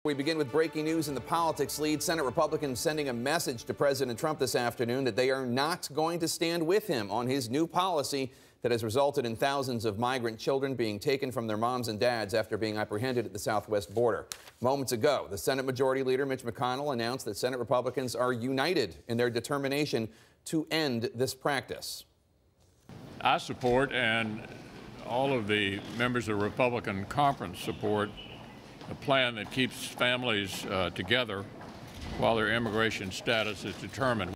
We begin with breaking news in the politics lead. Senate Republicans sending a message to President Trump this afternoon that they are not going to stand with him on his new policy that has resulted in thousands of migrant children being taken from their moms and dads after being apprehended at the southwest border. Moments ago, the Senate Majority Leader Mitch McConnell announced that Senate Republicans are united in their determination to end this practice. I support, and all of the members of the Republican conference support, a plan that keeps families together while their immigration status is determined.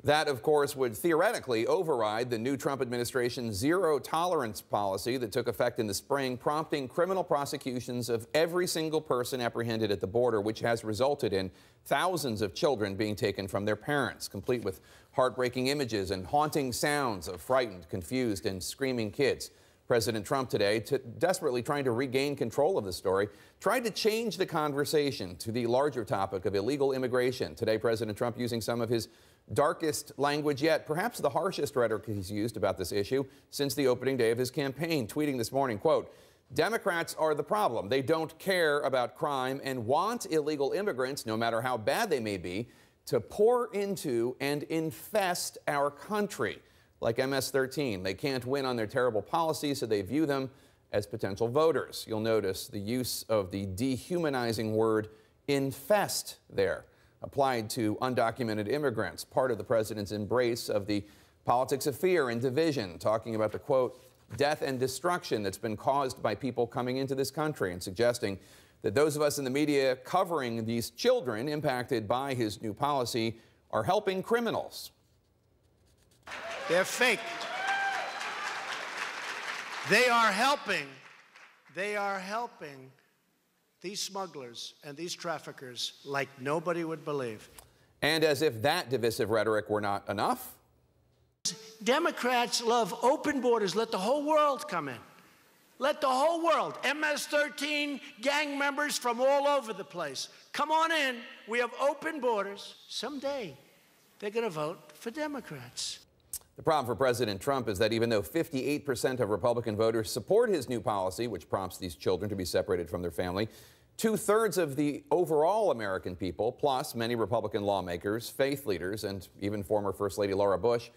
That, of course, would theoretically override the new Trump administration's zero-tolerance policy that took effect in the spring, prompting criminal prosecutions of every single person apprehended at the border, which has resulted in thousands of children being taken from their parents, complete with heartbreaking images and haunting sounds of frightened, confused, and screaming kids. President Trump today, desperately trying to regain control of the story, tried to change the conversation to the larger topic of illegal immigration. Today, President Trump using some of his darkest language yet, perhaps the harshest rhetoric he's used about this issue since the opening day of his campaign, tweeting this morning, quote, "Democrats are the problem. They don't care about crime and want illegal immigrants, no matter how bad they may be, to pour into and infest our country. Like MS-13, they can't win on their terrible policies, so they view them as potential voters." You'll notice the use of the dehumanizing word infest there, applied to undocumented immigrants, part of the president's embrace of the politics of fear and division, talking about the, quote, death and destruction that's been caused by people coming into this country, and suggesting that those of us in the media covering these children impacted by his new policy are helping criminals. They're fake. They are helping these smugglers and these traffickers like nobody would believe. And as if that divisive rhetoric were not enough, Democrats love open borders. Let the whole world come in. Let the whole world, MS-13 gang members from all over the place, come on in. We have open borders. Someday, they're going to vote for Democrats. the problem for President Trump is that even though 58% of Republican voters support his new policy, which prompts these children to be separated from their family, 2/3 of the overall American people, plus many Republican lawmakers, faith leaders, and even former First Lady Laura Bush,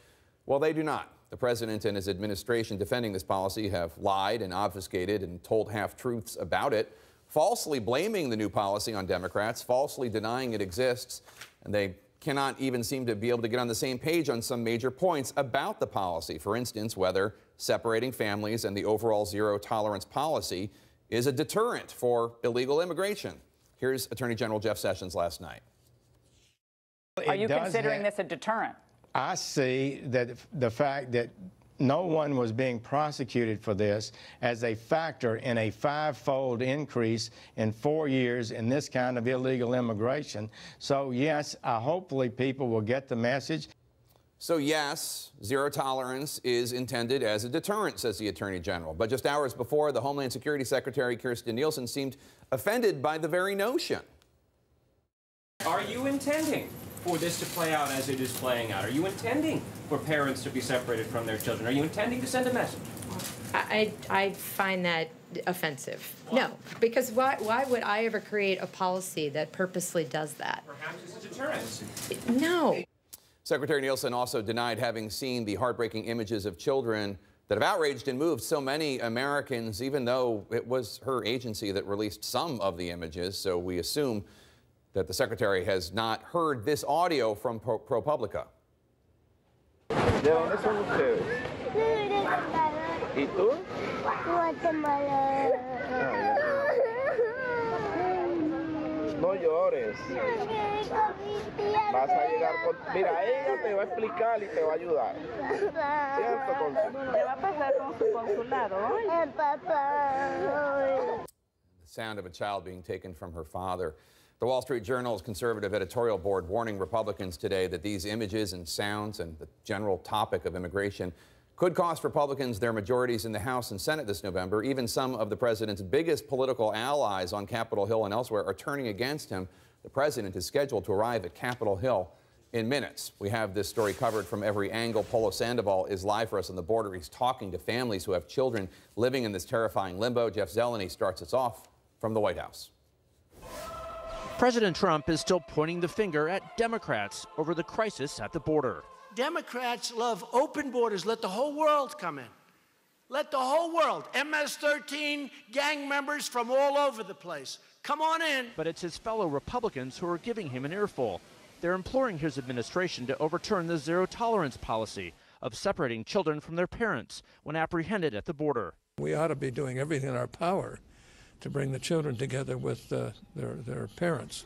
well, they do not. The president and his administration defending this policy have lied and obfuscated and told half-truths about it, falsely blaming the new policy on Democrats, falsely denying it exists, and they cannot even seem to be able to get on the same page on some major points about the policy. For instance, whether separating families and the overall zero-tolerance policy is a deterrent for illegal immigration. Here's Attorney General Jeff Sessions last night. Are you considering this a deterrent? I see that the fact that no one was being prosecuted for this as a factor in a 5-fold increase in 4 years in this kind of illegal immigration. So, yes, hopefully people will get the message. So, yes, zero tolerance is intended as a deterrent, says the Attorney General. But just hours before, the Homeland Security Secretary, Kirstjen Nielsen, seemed offended by the very notion. Are you intending for this to play out as it is playing out? Are you intending for parents to be separated from their children? Are you intending to send a message? I find that offensive. No, because why would I ever create a policy that purposely does that? Perhaps it's a deterrent. No. Secretary Nielsen also denied having seen the heartbreaking images of children that have outraged and moved so many Americans, even though it was her agency that released some of the images. So we assume that the Secretary has not heard this audio from ProPublica. ¿De dónde son ustedes? ¿Y tú? Guatemala. No llores. Vas a llegar con... Mira, ella te va a explicar y te va a ayudar. ¿Cierto, consulado? ¿Qué va a pasar con su consulado hoy? The sound of a child being taken from her father. The Wall Street Journal's conservative editorial board warning Republicans today that these images and sounds and the general topic of immigration could cost Republicans their majorities in the House and Senate this November. Even some of the president's biggest political allies on Capitol Hill and elsewhere are turning against him. The president is scheduled to arrive at Capitol Hill in minutes. We have this story covered from every angle. Polo Sandoval is live for us on the border. He's talking to families who have children living in this terrifying limbo. Jeff Zeleny starts us off from the White House. President Trump is still pointing the finger at Democrats over the crisis at the border. Democrats love open borders. Let the whole world come in. Let the whole world, MS-13 gang members from all over the place, come on in. But it's his fellow Republicans who are giving him an earful. They're imploring his administration to overturn the zero-tolerance policy of separating children from their parents when apprehended at the border. We ought to be doing everything in our power to bring the children together with their parents.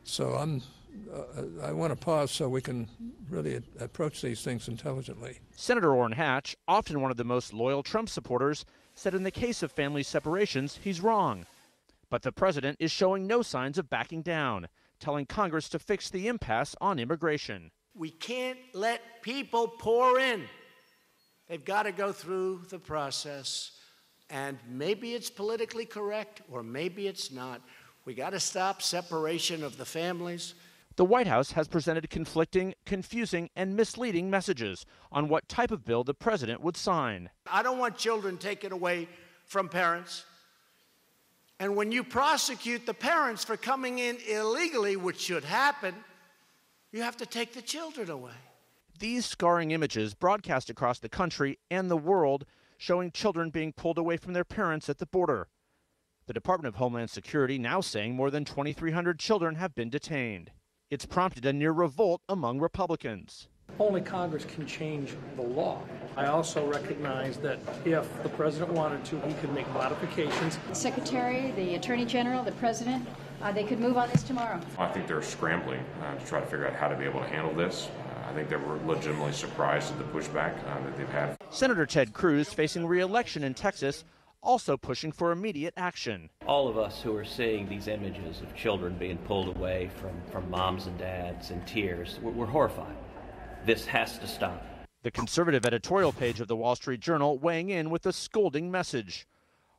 So I want to pause so we can really approach these things intelligently. Senator Orrin Hatch, often one of the most loyal Trump supporters, said in the case of family separations, he's wrong. But the president is showing no signs of backing down, telling Congress to fix the impasse on immigration. We can't let people pour in. They've got to go through the process. And maybe it's politically correct, or maybe it's not. We got to stop separation of the families. The White House has presented conflicting, confusing, and misleading messages on what type of bill the president would sign. I don't want children taken away from parents. And when you prosecute the parents for coming in illegally, which should happen, you have to take the children away. These scarring images broadcast across the country and the world showing children being pulled away from their parents at the border. The Department of Homeland Security now saying more than 2,300 children have been detained. It's prompted a near revolt among Republicans. Only Congress can change the law. I also recognize that if the president wanted to, he could make modifications. The Secretary, the Attorney General, the President, they could move on this tomorrow. I think they're scrambling to try to figure out how to be able to handle this. I think they were legitimately surprised at the pushback that they've had. Senator Ted Cruz, facing re-election in Texas, also pushing for immediate action. All of us who are seeing these images of children being pulled away from moms and dads in tears, we're horrified. This has to stop. The conservative editorial page of the Wall Street Journal weighing in with a scolding message.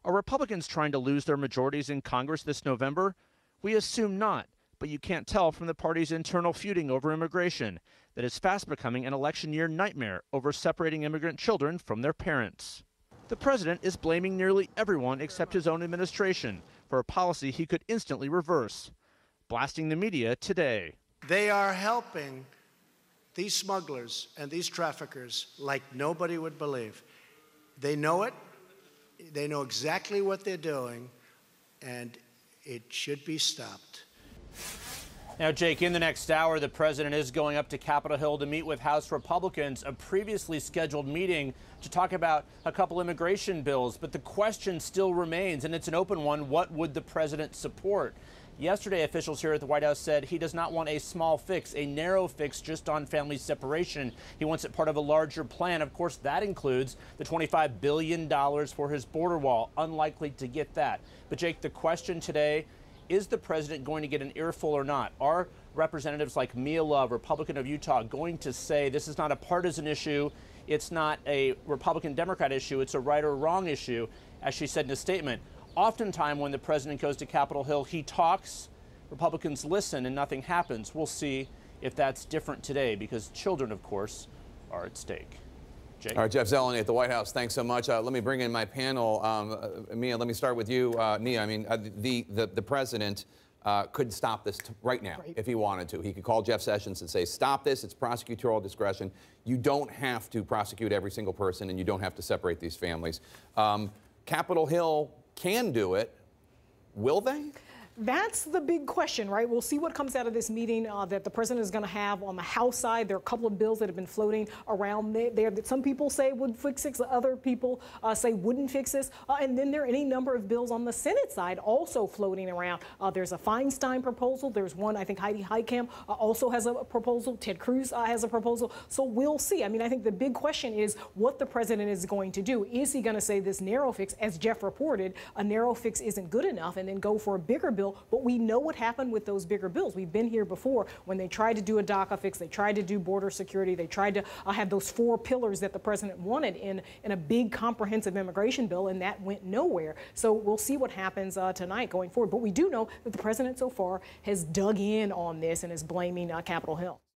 Are Republicans trying to lose their majorities in Congress this November? We assume not, but you can't tell from the party's internal feuding over immigration that is fast becoming an election year nightmare over separating immigrant children from their parents. The president is blaming nearly everyone except his own administration for a policy he could instantly reverse, blasting the media today. They are helping these smugglers and these traffickers like nobody would believe. They know it. They know exactly what they're doing, and it should be stopped. Now, Jake, in the next hour, the president is going up to Capitol Hill to meet with House Republicans, a previously scheduled meeting to talk about a couple immigration bills. But the question still remains, and it's an open one, what would the president support? Yesterday, officials here at the White House said he does not want a small fix, a narrow fix just on family separation. He wants it part of a larger plan. Of course, that includes the $25 billion for his border wall. Unlikely to get that. But, Jake, the question today, is the president going to get an earful or not? Are representatives like Mia Love, Republican of Utah, going to say this is not a partisan issue, it's not a Republican-Democrat issue, it's a right or wrong issue, as she said in a statement? Oftentimes when the president goes to Capitol Hill, he talks, Republicans listen, and nothing happens. We'll see if that's different today, because children, of course, are at stake. Jake? All right, Jeff Zeleny at the White House, thanks so much. Let me bring in my panel. Mia, let me start with you. Mia, I mean, the president could stop this right now if he wanted to. He could call Jeff Sessions and say, stop this, it's prosecutorial discretion. You don't have to prosecute every single person, and you don't have to separate these families. Capitol Hill can do it. Will they? That's the big question, right? We'll see what comes out of this meeting that the president is going to have on the House side. There are a couple of bills that have been floating around there that some people say would fix this, other people say wouldn't fix this. And then there are any number of bills on the Senate side also floating around. There's a Feinstein proposal. There's one, I think Heidi Heitkamp also has a proposal. Ted Cruz has a proposal. So we'll see. I mean, I think the big question is what the president is going to do. Is he going to say this narrow fix, as Jeff reported, a narrow fix isn't good enough, and then go for a bigger bill? But we know what happened with those bigger bills. We've been here before when they tried to do a DACA fix, they tried to do border security, they tried to have those 4 pillars that the president wanted in a big comprehensive immigration bill, and that went nowhere. So we'll see what happens tonight going forward. But we do know that the president so far has dug in on this and is blaming Capitol Hill.